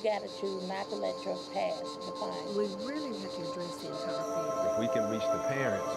got to choose not to let your past define you. We really have to address the entire family. If we can reach the parents,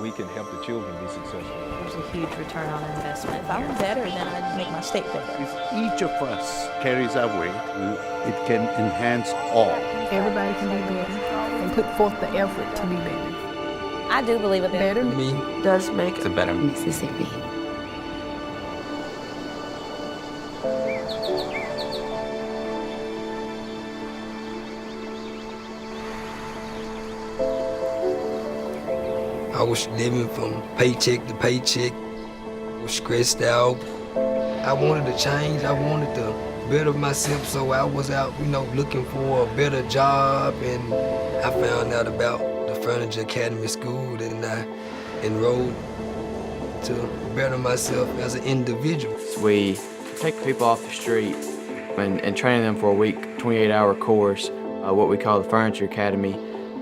we can help the children be successful. There's a huge return on investment. If I'm better, then I make my state better. If each of us carries our weight, it can enhance all. Everybody can be better and put forth the effort to be better. I do believe a better me does make a better Mississippi. I was living from paycheck to paycheck, was stressed out. I wanted to change, I wanted to better myself, so I was out, looking for a better job, and I found out about the Furniture Academy School, and I enrolled to better myself as an individual. We take people off the street and train them for a week, 28-hour course, what we call the Furniture Academy.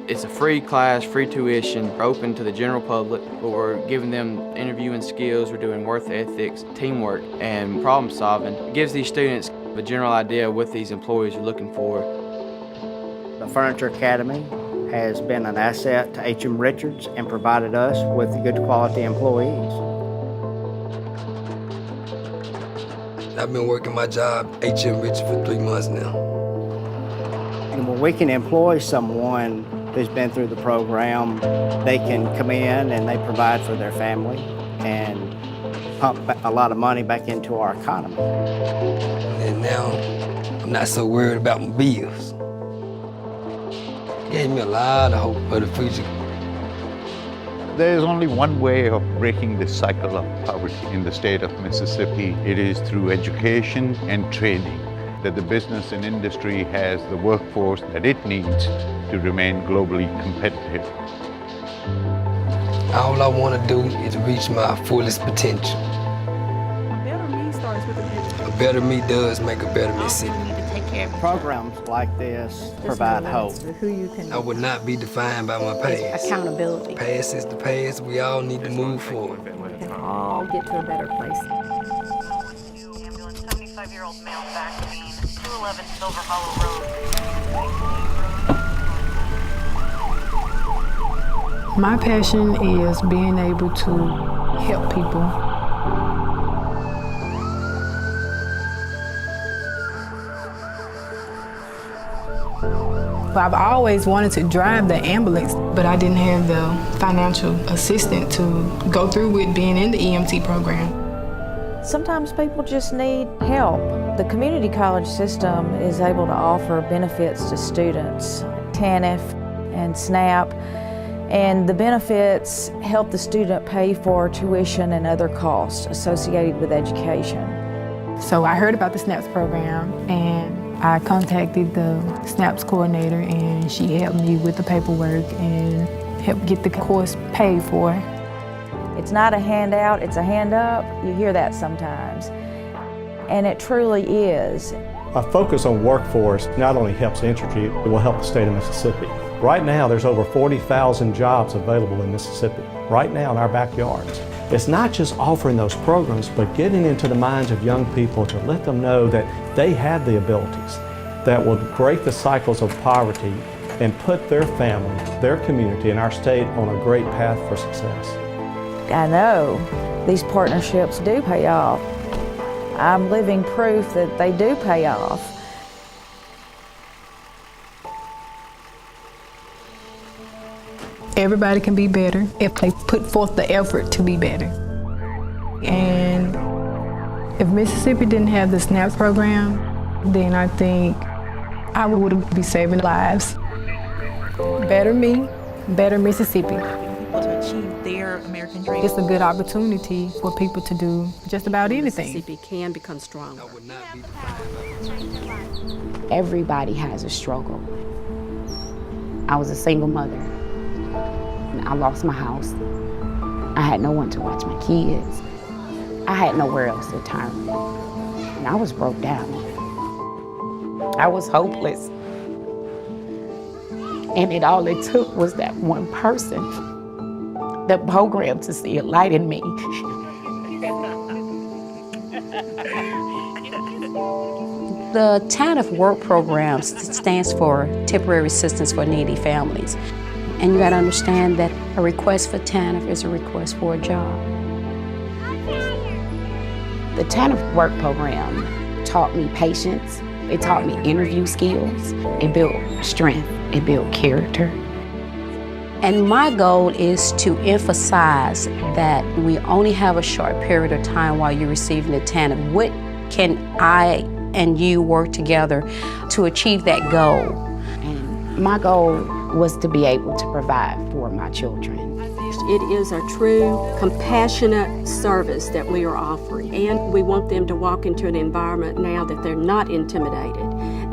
It's a free class, free tuition, open to the general public, but we're giving them interviewing skills, we're doing work ethics, teamwork, and problem solving. It gives these students a general idea of what these employees are looking for. The Furniture Academy has been an asset to H.M. Richards and provided us with good quality employees. I've been working my job, H.M. Richards, for 3 months now. And when we can employ someone who's been through the program, they can come in and they provide for their family and pump a lot of money back into our economy. And now I'm not so worried about my bills. It gave me a lot of hope for the future. There is only one way of breaking this cycle of poverty in the state of Mississippi. It is through education and training, that the business and industry has the workforce that it needs to remain globally competitive. All I want to do is reach my fullest potential. A better me starts with a A better me does make a better Mississippi. Programs like this provide hope. who you can I would not be defined by my past. Accountability. Past is the past. We all need to move forward. We can all get to a better place. 75-year-old male back scene, 211 Silver Hollow Road. My passion is being able to help people. I've always wanted to drive the ambulance, but I didn't have the financial assistance to go through with being in the EMT program. Sometimes people just need help. The community college system is able to offer benefits to students, TANF and SNAP, and the benefits help the student pay for tuition and other costs associated with education. So I heard about the SNAPS program and I contacted the SNAPS coordinator and she helped me with the paperwork and helped get the course paid for. It's not a handout, it's a hand up. You hear that sometimes. And it truly is. A focus on workforce not only helps Entergy, it will help the state of Mississippi. Right now, there's over 40,000 jobs available in Mississippi, right now in our backyards. It's not just offering those programs, but getting into the minds of young people to let them know that they have the abilities that will break the cycles of poverty and put their family, their community, and our state on a great path for success. I know these partnerships do pay off. I'm living proof that they do pay off. Everybody can be better if they put forth the effort to be better. And if Mississippi didn't have the SNAP program, then I think I would be saving lives. Better me, better Mississippi. To achieve their American dream. It's a good opportunity for people to do just about anything. Mississippi can become stronger. Everybody has a struggle. I was a single mother. I lost my house. I had no one to watch my kids. I had nowhere else to turn. And I was broke down. I was hopeless. And all it took was that one person, the program, to see a light in me. The TANF work program stands for Temporary Assistance for Needy Families. And you gotta understand that a request for TANF is a request for a job. The TANF work program taught me patience. It taught me interview skills. It built strength. It built character. And my goal is to emphasize that we only have a short period of time while you're receiving the TANF. What can I and you work together to achieve that goal? And my goal was to be able to provide for my children. It is a true, compassionate service that we are offering, and we want them to walk into an environment now that they're not intimidated.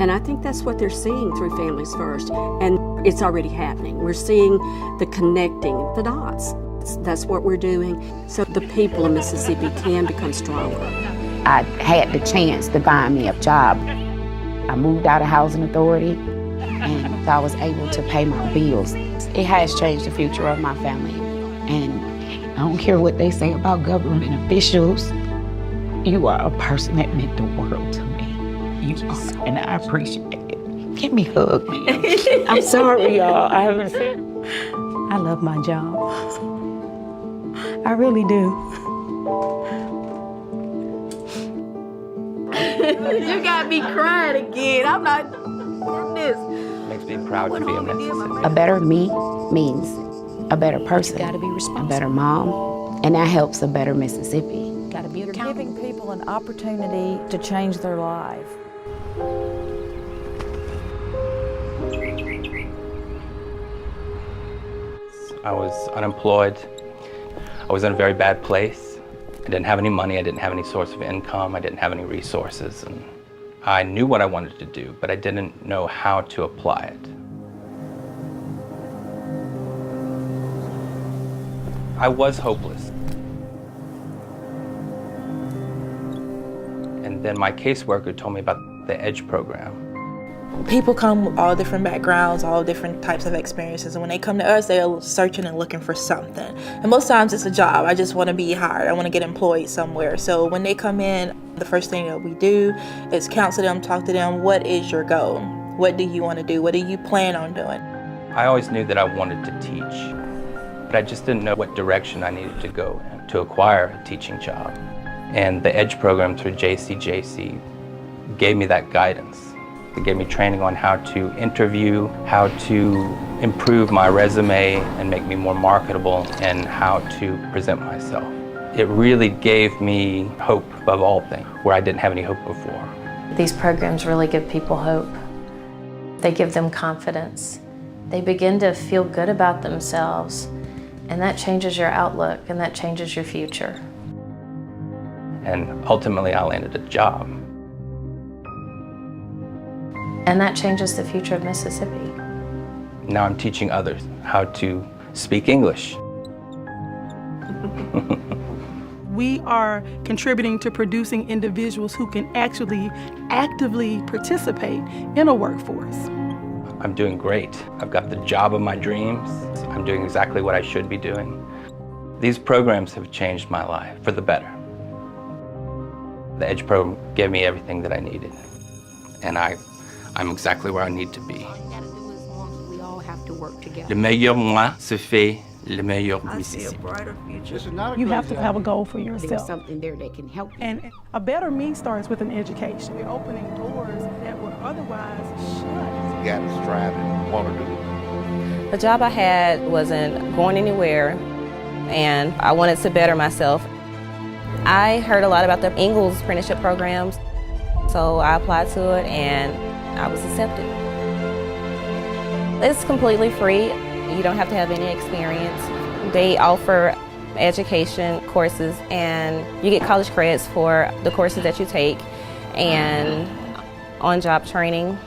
And I think that's what they're seeing through Families First, and it's already happening. We're seeing the connecting the dots. That's what we're doing, so the people of Mississippi can become stronger. I had the chance to find me a job. I moved out of Housing Authority, and I was able to pay my bills. It has changed the future of my family. And I don't care what they say about government officials. You are a person that meant the world to me. You are, and I appreciate it. Give me a hug, man. I'm sorry, y'all. I love my job. I really do. You got me crying again. I'm not this. Makes me proud to be a Mississippi. A better me means a better person, Gotta be responsible. a better mom, and that helps a better Mississippi. Gotta be You're giving people an opportunity to change their life. I was unemployed. I was in a very bad place. I didn't have any money. I didn't have any source of income. I didn't have any resources. And I knew what I wanted to do, but I didn't know how to apply it. I was hopeless. And then my caseworker told me about the EDGE program. People come with all different backgrounds, all different types of experiences, and when they come to us, they're searching and looking for something. And most times it's a job. I just want to be hired. I want to get employed somewhere. So when they come in, the first thing that we do is counsel them, talk to them. What is your goal? What do you want to do? What do you plan on doing? I always knew that I wanted to teach, but I just didn't know what direction I needed to go in to acquire a teaching job. And the EDGE program through JCJC gave me that guidance. It gave me training on how to interview, how to improve my resume and make me more marketable, and how to present myself. It really gave me hope above all things, where I didn't have any hope before. These programs really give people hope. They give them confidence. They begin to feel good about themselves, and that changes your outlook, and that changes your future. And ultimately, I landed a job. And that changes the future of Mississippi. Now I'm teaching others how to speak English. We are contributing to producing individuals who can actually actively participate in a workforce. I'm doing great. I've got the job of my dreams. I'm doing exactly what I should be doing. These programs have changed my life for the better. The EDGE program gave me everything that I needed. And I'm exactly where I need to be. We all have to work together. Le meilleur moi se fait le meilleur Mississippi. You have to have a goal for yourself. There's something there that can help you. And a better me starts with an education. We're opening doors that would otherwise shut. You got to strive and want to do it. The job I had wasn't going anywhere, and I wanted to better myself. I heard a lot about the Ingalls apprenticeship programs, so I applied to it and I was accepted. It's completely free. You don't have to have any experience. They offer education courses, and you get college credits for the courses that you take and on-job training.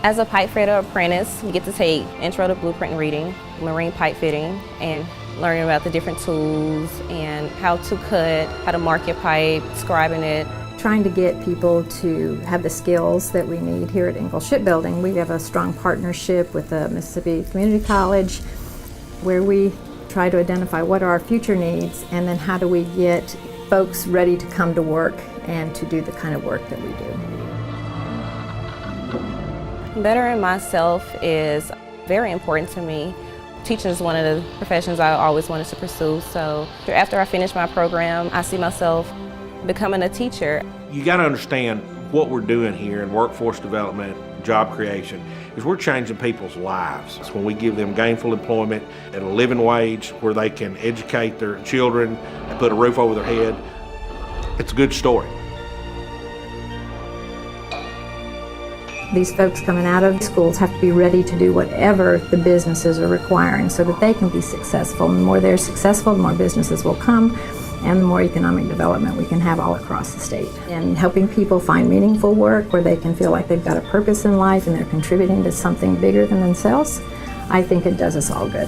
As a pipe fitter apprentice, you get to take intro to blueprint reading, marine pipe fitting, and learning about the different tools and how to cut, how to mark your pipe, scribing it. Trying to get people to have the skills that we need here at Ingalls Shipbuilding. We have a strong partnership with the Mississippi Community College where we try to identify what are our future needs, and then how do we get folks ready to come to work and to do the kind of work that we do. Bettering myself is very important to me. Teaching is one of the professions I always wanted to pursue, so after I finish my program, I see myself becoming a teacher. You got to understand what we're doing here in workforce development, job creation, is we're changing people's lives. It's when we give them gainful employment at a living wage where they can educate their children and put a roof over their head. It's a good story. These folks coming out of schools have to be ready to do whatever the businesses are requiring so that they can be successful. The more they're successful, the more businesses will come, and the more economic development we can have all across the state. And helping people find meaningful work where they can feel like they've got a purpose in life and they're contributing to something bigger than themselves, I think it does us all good.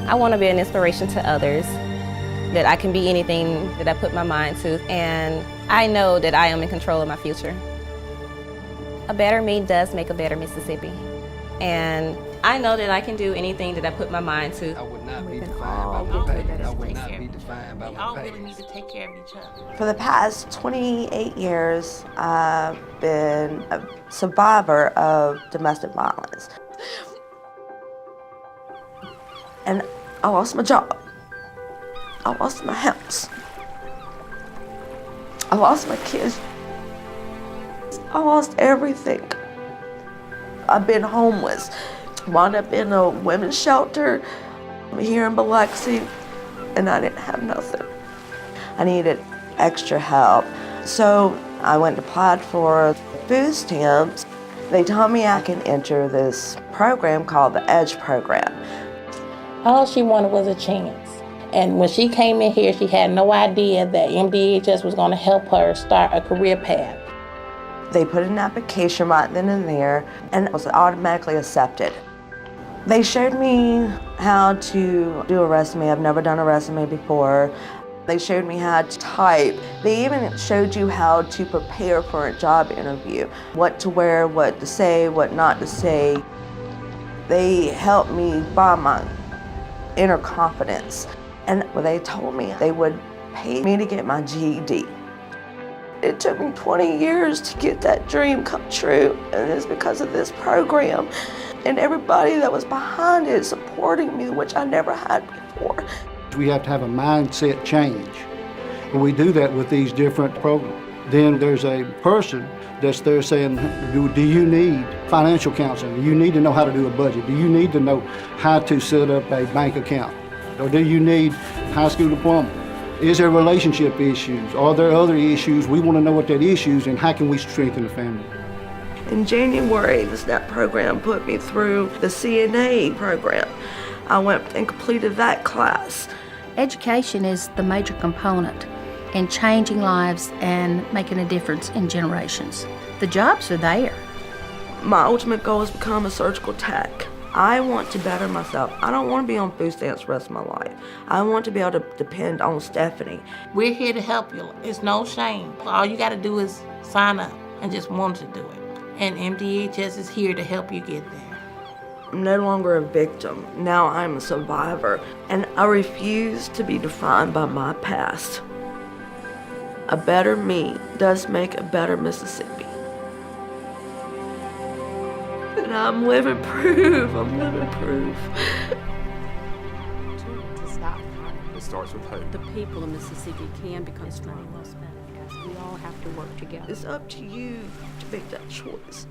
I want to be an inspiration to others, that I can be anything that I put my mind to, and I know that I am in control of my future. A better me does make a better Mississippi, and I know that I can do anything that I put my mind to. I would not be defined by my pay. I would not be defined by my pay. Really need to take care of each other. For the past 28 years, I've been a survivor of domestic violence. And I lost my job. I lost my house. I lost my kids. I lost everything. I've been homeless. Wound up in a women's shelter here in Biloxi, and I didn't have nothing. I needed extra help. So I went and applied for food stamps. They told me I can enter this program called the EDGE program. All she wanted was a chance. And when she came in here, she had no idea that MDHS was going to help her start a career path. They put an application right then and there, and it was automatically accepted. They showed me how to do a resume. I've never done a resume before. They showed me how to type. They even showed you how to prepare for a job interview, what to wear, what to say, what not to say. They helped me find my inner confidence. And they told me they would pay me to get my GED. It took me 20 years to get that dream come true, and it's because of this program and everybody that was behind it supporting me, which I never had before. We have to have a mindset change, and we do that with these different programs. Then there's a person that's there saying, do you need financial counseling? Do you need to know how to do a budget? Do you need to know how to set up a bank account? Or do you need high school diploma? Is there relationship issues? Are there other issues? We want to know what that issues and how can we strengthen the family. In January, the SNAP program put me through the CNA program. I went and completed that class. Education is the major component in changing lives and making a difference in generations. The jobs are there. My ultimate goal is to become a surgical tech. I want to better myself. I don't want to be on food stamps the rest of my life. I want to be able to depend on Stephanie. We're here to help you. It's no shame. All you got to do is sign up and just want to do it. And MDHS is here to help you get there. I'm no longer a victim. Now I'm a survivor. And I refuse to be defined by my past. A better me does make a better Mississippi. And I'm living proof. I'm living proof. It starts with hope. The people of Mississippi can become strong. We all have to work together. It's up to you to make that choice.